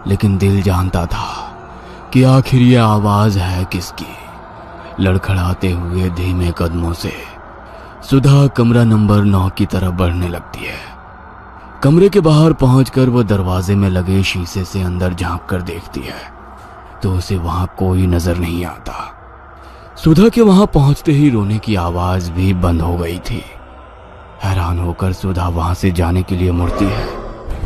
लेकिन दिल जानता था कि आखिर ये आवाज है किसकी। लड़खड़ाते हुए धीमे कदमों से सुधा कमरा नंबर 9 की तरफ बढ़ने लगती है। कमरे के बाहर पहुंचकर वो दरवाजे में लगे शीशे से अंदर झांक कर देखती है तो उसे वहां कोई नजर नहीं आता। सुधा के वहां पहुंचते ही रोने की आवाज भी बंद हो गई थी। हैरान होकर सुधा वहां से जाने के लिए मुड़ती है,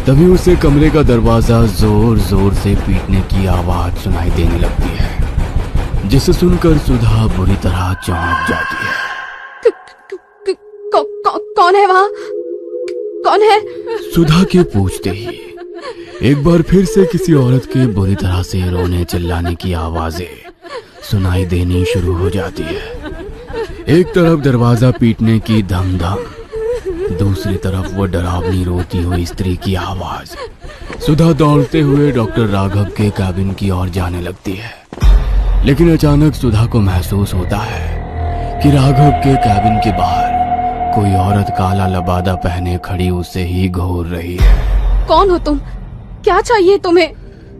तभी उसे कमरे का दरवाजा जोर जोर से पीटने की आवाज सुनाई देने लगती है, जिसे सुनकर सुधा बुरी तरह चौंक जाती है। कौन है वहाँ? कौन है? सुधा के पूछते ही एक बार फिर से किसी औरत के बुरी तरह से रोने चिल्लाने की आवाजें सुनाई देनी शुरू हो जाती है। एक तरफ दरवाजा पीटने की धम धम, दूसरी तरफ वो डरावनी रोती हुई स्त्री की आवाज। सुधा दौड़ते हुए डॉक्टर राघव के कैबिन की ओर जाने लगती है, लेकिन अचानक सुधा को महसूस होता है कि राघव के कैबिन के बाहर कोई औरत काला लबादा पहने खड़ी उसे ही घूर रही है। कौन हो तुम? क्या चाहिए तुम्हें?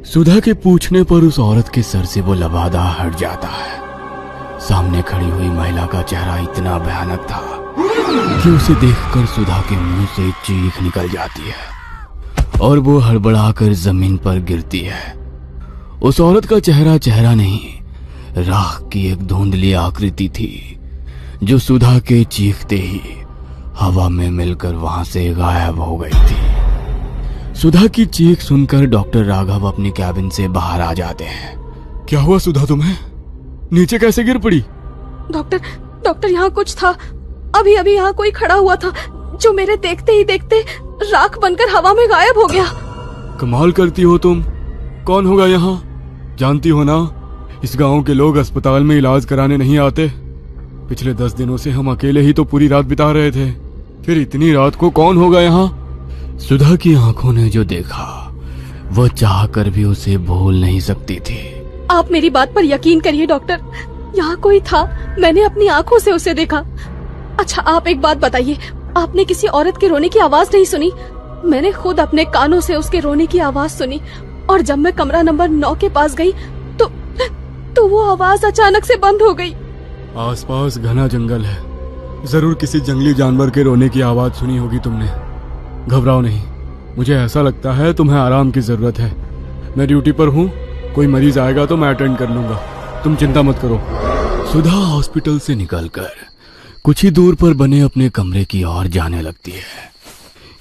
सुधा के पूछने पर उस औरत के सर से वो लबादा हट जाता है। सामने खड़ी हुई महिला का चेहरा इतना भयानक था कि उसे देखकर सुधा के मुंह से चीख निकल जाती है और वो हड़बड़ाकर जमीन पर गिरती है। उस औरत का चेहरा नहीं, राख की एक धुंधली आकृति थी जो सुधा के चीखते ही हवा में मिलकर वहां से गायब हो गई थी। सुधा की चीख सुनकर डॉक्टर राघव अपनी कैबिन से बाहर आ जाते हैं। क्या हुआ सुधा, तुम्हें नीचे कैसे गिर पड़ी? डॉक्टर यहाँ कुछ था। अभी यहाँ कोई खड़ा हुआ था जो मेरे देखते ही देखते राख बनकर हवा में गायब हो गया। कमाल करती हो तुम। कौन होगा यहाँ? जानती हो ना, इस गांव के लोग अस्पताल में इलाज कराने नहीं आते। पिछले 10 दिनों से हम अकेले ही तो पूरी रात बिता रहे थे, फिर इतनी रात को कौन होगा यहाँ? सुधा की आंखों ने जो देखा वो चाह कर भी उसे भूल नहीं सकती थी। आप मेरी बात पर यकीन करिए डॉक्टर, यहाँ कोई था, मैंने अपनी आंखों से उसे देखा। अच्छा आप एक बात बताइए, आपने किसी औरत के रोने की आवाज नहीं सुनी? मैंने खुद अपने कानों से उसके रोने की आवाज सुनी, और जब मैं कमरा नंबर 9 के पास गई तो वो आवाज अचानक से बंद हो गई। आसपास घना जंगल है, जरूर किसी जंगली जानवर के रोने की आवाज सुनी होगी तुमने। घबराओ नहीं, मुझे ऐसा लगता है तुम्हें आराम की जरूरत है। मैं ड्यूटी पर हूँ, कोई मरीज आएगा तो मैं अटेंड कर लूंगा, तुम चिंता मत करो। सुधा हॉस्पिटल से निकलकर कुछ ही दूर पर बने अपने कमरे की ओर जाने लगती है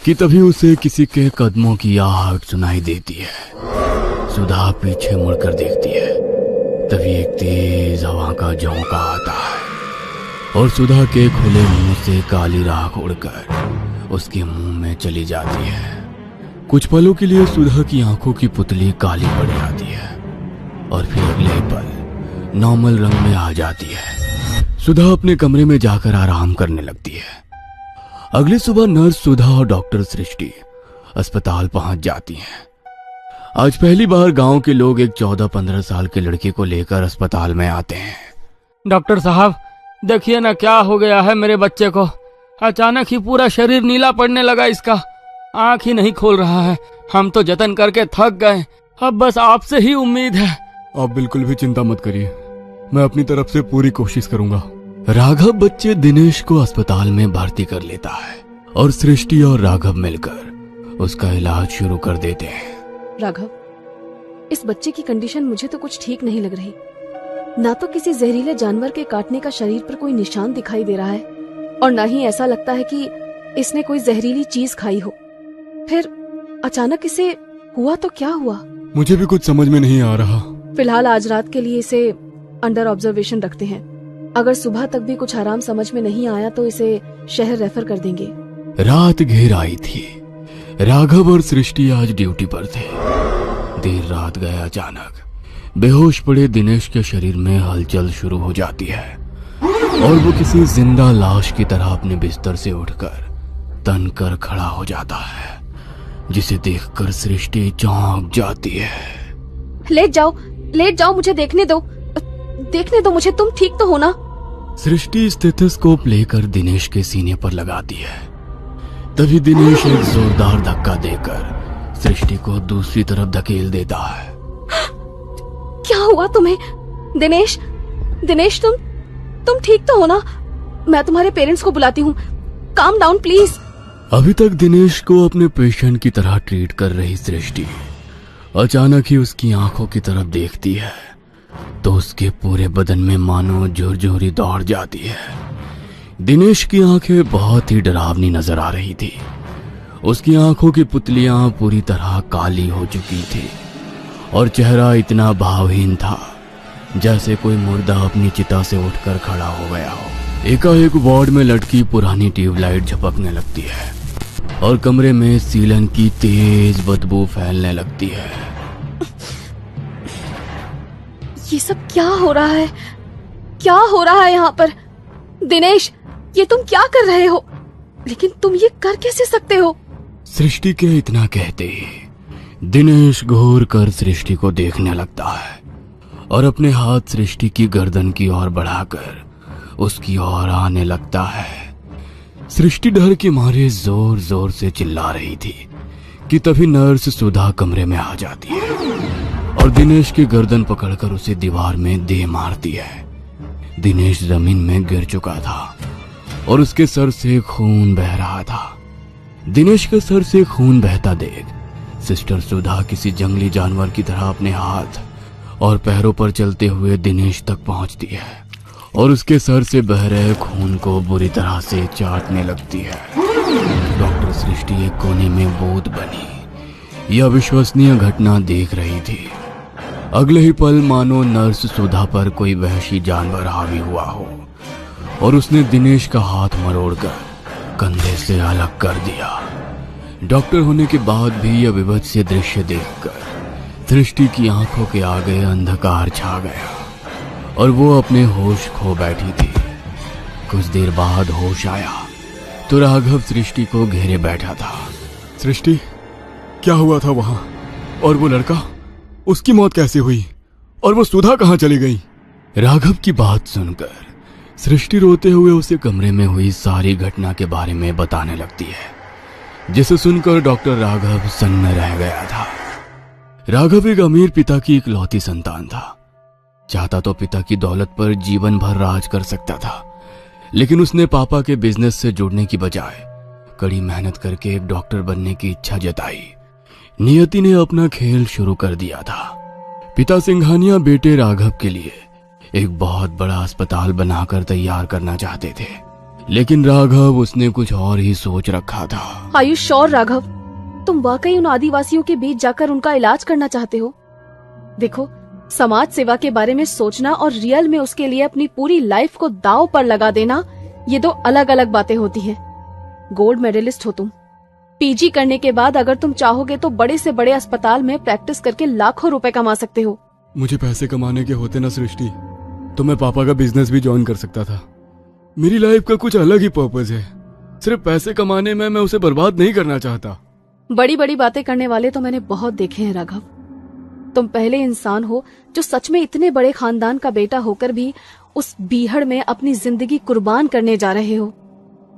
कि तभी उसे किसी के कदमों की आहट सुनाई देती है। सुधा पीछे मुड़कर देखती है, तभी एक तेज हवा का झोंका आता है और सुधा के खुले मुंह से काली राख उड़कर उसके मुंह में चली जाती है। कुछ पलों के लिए सुधा की आंखों की पुतली काली पड़ जाती है और फिर अगले पल नॉर्मल रंग में आ जाती है। सुधा अपने कमरे में जाकर आराम करने लगती है। अगली सुबह नर्स सुधा और डॉक्टर सृष्टि अस्पताल पहुंच जाती हैं। आज पहली बार गांव के लोग एक 14-15 साल के लड़के को लेकर अस्पताल में आते हैं। डॉक्टर साहब देखिए ना क्या हो गया है मेरे बच्चे को। अचानक ही पूरा शरीर नीला पड़ने लगा, इसका आंख ही नहीं खोल रहा है। हम तो जतन करके थक गए, अब बस आपसे ही उम्मीद है। आप बिल्कुल भी चिंता मत करिए, मैं अपनी तरफ से पूरी कोशिश करूंगा। राघव बच्चे दिनेश को अस्पताल में भर्ती कर लेता है और सृष्टि और राघव मिलकर उसका इलाज शुरू कर देते हैं। राघव, इस बच्चे की कंडीशन मुझे तो कुछ ठीक नहीं लग रही। ना तो किसी जहरीले जानवर के काटने का शरीर पर कोई निशान दिखाई दे रहा है, और ना ही ऐसा लगता है कि इसने कोई जहरीली चीज खाई हो। फिर अचानक इसे हुआ तो क्या हुआ? मुझे भी कुछ समझ में नहीं आ रहा। फिलहाल आज रात के लिए इसे अंडर ऑब्जर्वेशन रखते हैं। अगर सुबह तक भी कुछ आराम समझ में नहीं आया तो इसे शहर रेफर कर देंगे। रात घेर आई थी। राघव और सृष्टि आज ड्यूटी पर थे। देर रात गए अचानक बेहोश पड़े दिनेश के शरीर में हलचल शुरू हो जाती है और वो किसी जिंदा लाश की तरह अपने बिस्तर से उठकर तन कर खड़ा हो जाता है, जिसे देखकर सृष्टि चौंक जाती है। लेट जाओ, मुझे देखने दो मुझे, तुम ठीक तो हो ना? सृष्टि स्टेथोस्कोप लेकर दिनेश के सीने पर लगाती है। तभी दिनेश एक जोरदार धक्का देकर सृष्टि को दूसरी तरफ धकेल देता है। क्या हुआ तुम्हें? दिनेश, दिनेश तुम ठीक तो हो ना? मैं तुम्हारे पेरेंट्स को बुलाती हूँ। Calm down please. अभी तक दिनेश को अपने पेशेंट की तरह ट्रीट कर रही सृष्टि अचानक ही उसकी आंखों की तरफ देखती है तो उसके पूरे बदन में मानो जोर-जोरी दौड़ जाती है। दिनेश की आंखें बहुत ही डरावनी नजर आ रही थी। उसकी आंखों की पुतलियां पूरी तरह काली हो चुकी थी और चेहरा इतना भावहीन था जैसे कोई मुर्दा अपनी चिता से उठकर खड़ा हो गया हो। एकाएक वार्ड में लटकी पुरानी ट्यूबलाइट झपकने लगती है और कमरे में सीलन की तेज बदबू फैलने लगती है। ये सब क्या हो रहा है? क्या हो रहा है यहाँ पर? दिनेश, ये तुम क्या कर रहे हो? लेकिन तुम ये कर कैसे सकते हो? सृष्टि के इतना कहते ही दिनेश घूर कर सृष्टि को देखने लगता है और अपने हाथ सृष्टि की गर्दन की ओर बढ़ाकर उसकी ओर आने लगता है। सृष्टि डर के मारे जोर जोर से चिल्ला रही थी कि तभी नर्स सुधा कमरे में आ जाती है और दिनेश की गर्दन पकड़कर उसे दीवार में दे मारती है। दिनेश जमीन में गिर चुका था और उसके सर से खून बह रहा था। दिनेश के सर से खून बहता देख सिस्टर सुधा किसी जंगली जानवर की तरह अपने हाथ और पैरों पर चलते हुए दिनेश तक पहुंचती है और उसके सर से बह रहे खून को बुरी तरह से चाटने लगती है। डॉक्टर सृष्टि एक कोने में बूंद बनी यह अविश्वसनीय घटना देख रही थी। अगले ही पल मानो नर्स सुधा पर कोई वहशी जानवर हावी हुआ हो और उसने दिनेश का हाथ मरोड़कर कंधे से अलग कर दिया। डॉक्टर होने के बाद भी यह विभत्स दृश्य देखकर सृष्टि की आंखों के आगे अंधकार छा गया और वो अपने होश खो बैठी थी। कुछ देर बाद होश आया तो राघव सृष्टि को घेरे बैठा था। सृष्टि, क्या हुआ था वहां? और वो लड़का, उसकी मौत कैसे हुई? और वो सुधा कहाँ चली गई? राघव की बात सुनकर सृष्टि रोते हुए उसे कमरे में हुई सारी घटना के बारे में बताने लगती है, जिसे सुनकर डॉक्टर राघव सन्न रह गया था। राघव एक अमीर पिता की इकलौती संतान था। चाहता तो पिता की दौलत पर जीवन भर राज कर सकता था, लेकिन उसने पापा के बिजनेस से जुड़ने की बजाय कड़ी मेहनत करके एक डॉक्टर बनने की इच्छा जताई। नियति ने अपना खेल शुरू कर दिया था। पिता सिंघानिया बेटे राघव के लिए एक बहुत बड़ा अस्पताल बनाकर तैयार करना चाहते थे, लेकिन राघव उसने कुछ और ही सोच रखा था। Are you sure Raghav? तुम वाकई उन आदिवासियों के बीच जाकर उनका इलाज करना चाहते हो? देखो, समाज सेवा के बारे में सोचना और रियल में उसके लिए अपनी पूरी लाइफ को दांव पर लगा देना, ये दो अलग अलग बातें होती हैं। गोल्ड मेडलिस्ट हो तुम। पीजी करने के बाद अगर तुम चाहोगे तो बड़े से बड़े अस्पताल में प्रैक्टिस करके लाखों रुपए कमा सकते हो। मुझे पैसे कमाने के होते ना सृष्टि, तो मैं पापा का बिजनेस भी ज्वाइन कर सकता था। मेरी लाइफ का कुछ अलग ही पर्पस है। सिर्फ पैसे कमाने में मैं उसे बर्बाद नहीं करना चाहता। बड़ी बड़ी बातें करने वाले तो मैंने बहुत देखे हैं राघव। तुम पहले इंसान हो जो सच में इतने बड़े खानदान का बेटा होकर भी उस बीहड़ में अपनी जिंदगी कुर्बान करने जा रहे हो।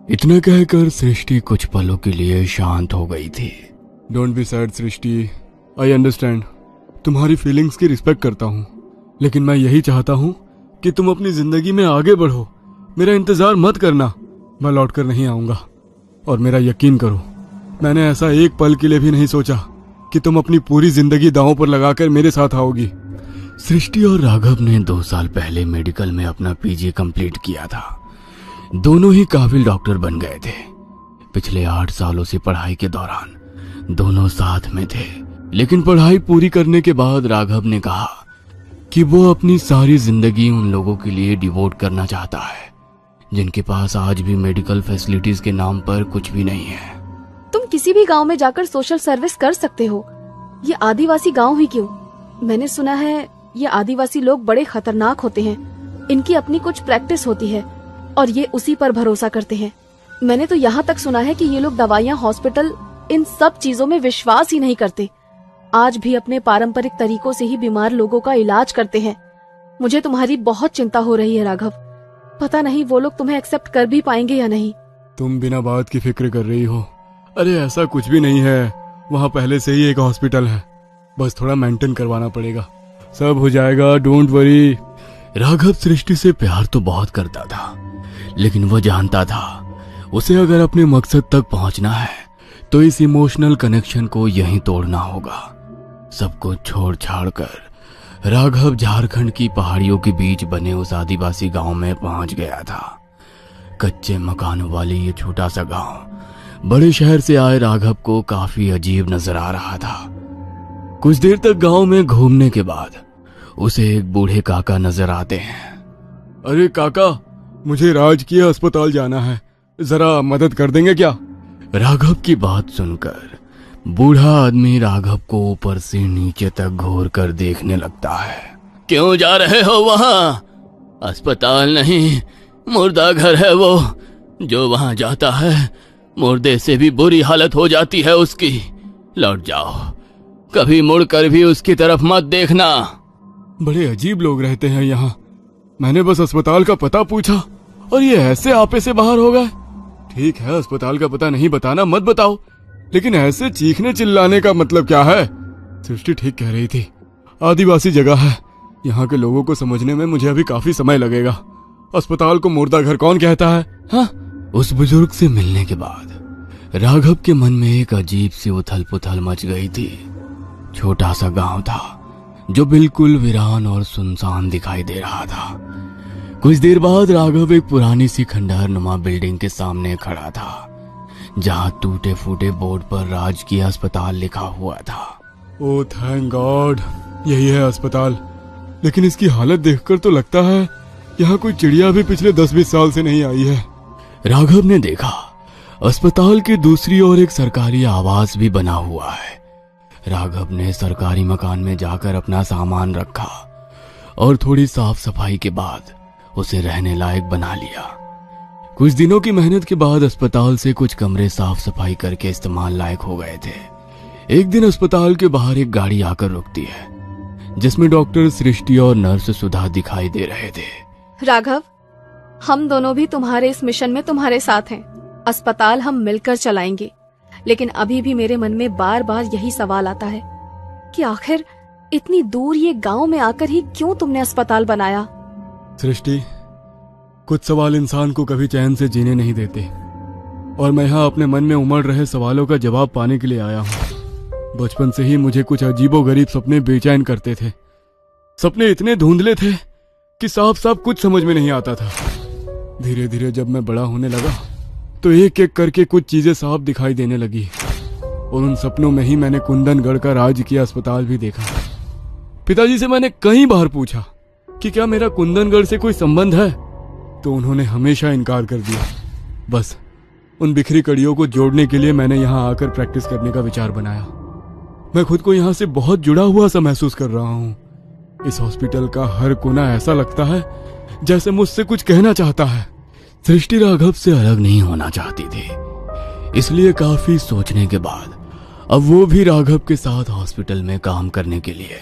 इतना कहकर सृष्टि कुछ पलों के लिए शांत हो गई थी। Don't be sad Srishti, I understand. तुम्हारी फीलिंग्स की रिस्पेक्ट करता हूँ, लेकिन मैं यही चाहता हूँ कि तुम अपनी जिंदगी में आगे बढ़ो। मेरा इंतजार मत करना, मैं लौट कर नहीं आऊंगा। और मेरा यकीन करो, मैंने ऐसा एक पल के लिए भी नहीं सोचा कि तुम अपनी पूरी जिंदगी दांव पर लगाकर मेरे साथ आओगी। सृष्टि और राघव ने 2 साल पहले मेडिकल में अपना पीजी कंप्लीट किया था। दोनों ही काबिल डॉक्टर बन गए थे। पिछले 8 सालों से पढ़ाई के दौरान दोनों साथ में थे, लेकिन पढ़ाई पूरी करने के बाद राघव ने कहा कि वो अपनी सारी जिंदगी उन लोगों के लिए डिवोट करना चाहता है जिनके पास आज भी मेडिकल फैसिलिटीज के नाम पर कुछ भी नहीं है। तुम किसी भी गांव में जाकर सोशल सर्विस कर सकते हो, ये आदिवासी गांव ही क्यों? मैंने सुना है ये आदिवासी लोग बड़े खतरनाक होते हैं। इनकी अपनी कुछ प्रैक्टिस होती है और ये उसी पर भरोसा करते हैं। मैंने तो यहाँ तक सुना है कि ये लोग दवाइयाँ, हॉस्पिटल, इन सब चीजों में विश्वास ही नहीं करते। आज भी अपने पारंपरिक तरीकों से ही बीमार लोगों का इलाज करते हैं। मुझे तुम्हारी बहुत चिंता हो रही है राघव। पता नहीं वो लोग तुम्हें एक्सेप्ट कर भी पाएंगे या नहीं। तुम बिना बात की फिक्र कर रही हो। अरे ऐसा कुछ भी नहीं है। वहाँ पहले से ही एक हॉस्पिटल है, बस थोड़ा मेंटेन करवाना पड़ेगा, सब हो जाएगा, डोंट वरी। राघव सृष्टि से प्यार तो बहुत करता था, लेकिन वो जानता था उसे अगर अपने मकसद तक पहुंचना है तो इस इमोशनल कनेक्शन को यहीं तोड़ना होगा। सब कुछ छोड़ छाड़ कर राघव झारखंड की पहाड़ियों के बीच बने उस आदिवासी गांव में पहुंच गया था। कच्चे मकानों वाली ये छोटा सा गांव बड़े शहर से आए राघव को काफी अजीब नजर आ रहा था। कुछ देर तक गांव में घूमने के बाद उसे एक बूढ़े काका नजर आते हैं। अरे काका, मुझे राजकीय अस्पताल जाना है, जरा मदद कर देंगे क्या? राघव की बात सुनकर बूढ़ा आदमी राघव को ऊपर से नीचे तक घूर कर देखने लगता है। क्यों जा रहे हो वहां? अस्पताल नहीं, मुर्दा घर है वो। जो वहां जाता है मुर्दे से भी बुरी हालत हो जाती है उसकी। लौट जाओ, कभी मुड़कर भी उसकी तरफ मत देखना। बड़े अजीब लोग रहते हैं यहाँ। मैंने बस अस्पताल का पता पूछा और ये ऐसे आपे से बाहर हो गए। ठीक है, अस्पताल का पता नहीं बताना मत बताओ, लेकिन ऐसे चीखने चिल्लाने का मतलब क्या है? सृष्टि ठीक कह रही थी, आदिवासी जगह है, यहाँ के लोगों को समझने में मुझे अभी काफी समय लगेगा। अस्पताल को मुर्दा घर कौन कहता है? हाँ? उस बुजुर्ग से मिलने के बाद राघव के मन में एक अजीब सी उथल पुथल मच गई थी। छोटा सा गांव था जो बिल्कुल वीरान और सुनसान दिखाई दे रहा था। कुछ देर बाद राघव एक पुरानी सी खंडहर नुमा बिल्डिंग के सामने खड़ा था, जहां टूटे फूटे बोर्ड पर राजकीय अस्पताल लिखा हुआ था। ओह थैंक गॉड, यही है अस्पताल। लेकिन इसकी हालत देखकर तो लगता है यहाँ कोई चिड़िया भी पिछले 10-20 साल से नहीं आई है। राघव ने देखा अस्पताल की दूसरी ओर एक सरकारी आवास भी बना हुआ है। राघव ने सरकारी मकान में जाकर अपना सामान रखा और थोड़ी साफ सफाई के बाद उसे रहने लायक बना लिया। कुछ दिनों की मेहनत के बाद अस्पताल से कुछ कमरे साफ सफाई करके इस्तेमाल लायक हो गए थे। एक दिन अस्पताल के बाहर एक गाड़ी आकर रुकती है, जिसमें डॉक्टर सृष्टि और नर्स सुधा दिखाई दे रहे थे। राघव, हम दोनों भी तुम्हारे इस मिशन में तुम्हारे साथ हैं। अस्पताल हम मिलकर चलाएंगे, लेकिन अभी भी मेरे मन में बार बार यही सवाल आता है कि आखिर इतनी दूर ये गांव में आकर ही क्यों तुमने अस्पताल बनाया? सृष्टि, कुछ सवाल इंसान को कभी चैन से जीने नहीं देते, और मैं यहाँ अपने मन में उमड़ रहे सवालों का जवाब पाने के लिए आया हूँ। बचपन से ही मुझे कुछ अजीबोगरीब सपने बेचैन करते थे। सपने इतने धुंधले थे कि साफ साफ कुछ समझ में नहीं आता था। धीरे धीरे जब मैं बड़ा होने लगा तो एक एक करके कुछ चीजें साफ दिखाई देने लगी, और उन सपनों में ही मैंने कुंदनगढ़ का राजकीय अस्पताल भी देखा। पिताजी से मैंने कई बार पूछा कि क्या मेरा कुंदनगढ़ से कोई संबंध है, तो उन्होंने हमेशा इनकार कर दिया। बस उन बिखरी कड़ियों को जोड़ने के लिए मैंने यहाँ आकर प्रैक्टिस करने का विचार बनाया। मैं खुद को यहाँ से बहुत जुड़ा हुआ सा महसूस कर रहा हूँ। इस हॉस्पिटल का हर कोना ऐसा लगता है जैसे मुझसे कुछ कहना चाहता है। सृष्टि राघव से अलग नहीं होना चाहती थी, इसलिए काफी सोचने के बाद अब वो भी राघव के साथ हॉस्पिटल में काम करने के लिए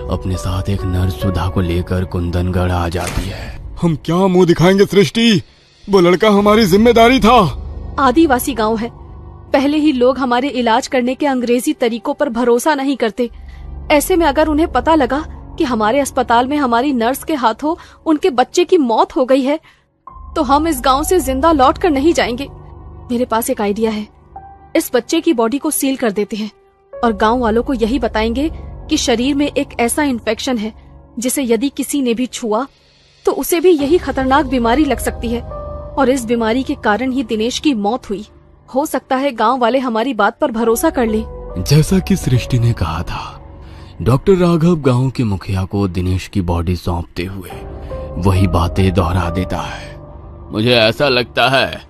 अपने साथ एक नर्स सुधा को लेकर कुंदनगढ़ आ जाती है। हम क्या मुंह दिखाएंगे सृष्टि, वो लड़का हमारी जिम्मेदारी था। आदिवासी गांव है, पहले ही लोग हमारे इलाज करने के अंग्रेजी तरीकों पर भरोसा नहीं करते। ऐसे में अगर उन्हें पता लगा कि हमारे अस्पताल में हमारी नर्स के हाथों उनके बच्चे की मौत हो गई है, तो हम इस गांव से जिंदा लौट कर नहीं जाएंगे। मेरे पास एक आइडिया है, इस बच्चे की बॉडी को सील कर देते हैं और गांव वालों को यही बताएंगे कि शरीर में एक ऐसा इन्फेक्शन है जिसे यदि किसी ने भी छुआ तो उसे भी यही खतरनाक बीमारी लग सकती है, और इस बीमारी के कारण ही दिनेश की मौत हुई। हो सकता है गांव वाले हमारी बात पर भरोसा कर लें। जैसा कि सृष्टि ने कहा था, डॉक्टर राघव गांव के मुखिया को दिनेश की बॉडी सौंपते हुए वही बातें दोहरा देता है। मुझे ऐसा लगता है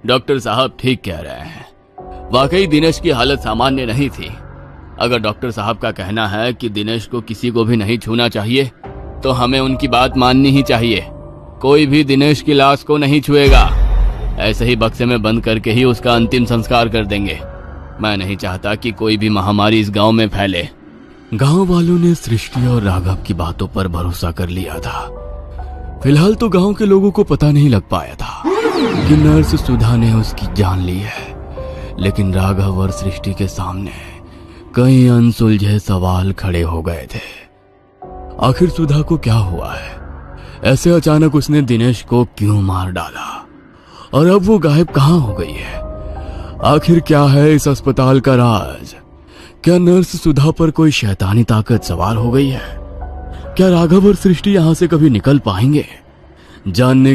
डॉक्टर साहब ठीक कह रहे हैं, वाकई दिनेश की हालत सामान्य नहीं थी। अगर डॉक्टर साहब का कहना है कि दिनेश को किसी को भी नहीं छूना चाहिए, तो हमें उनकी बात माननी ही चाहिए। कोई भी दिनेश की लाश को नहीं छुएगा, ऐसे ही बक्से में बंद करके ही उसका अंतिम संस्कार कर देंगे। मैं नहीं चाहता कि कोई भी महामारी इस गांव में फैले। गांव वालों ने सृष्टि और राघव की बातों पर भरोसा कर लिया था। फिलहाल तो गांव के लोगों को पता नहीं लग पाया था कि नर्स सुधा ने उसकी जान ली है, लेकिन राघव और सृष्टि के सामने कई अनसुलझे सवाल खड़े हो गए थे। आखिर सुधा को क्या हुआ है? ऐसे अचानक उसने दिनेश को क्यों मार डाला? और अब वो गायब कहाँ हो गई है? आखिर क्या है इस अस्पताल का राज? क्या नर्स सुधा पर कोई शैतानी ताकत सवार हो गई है? क्या राघव और सृष्टि यहां से कभी निकल पाएंगे? जानने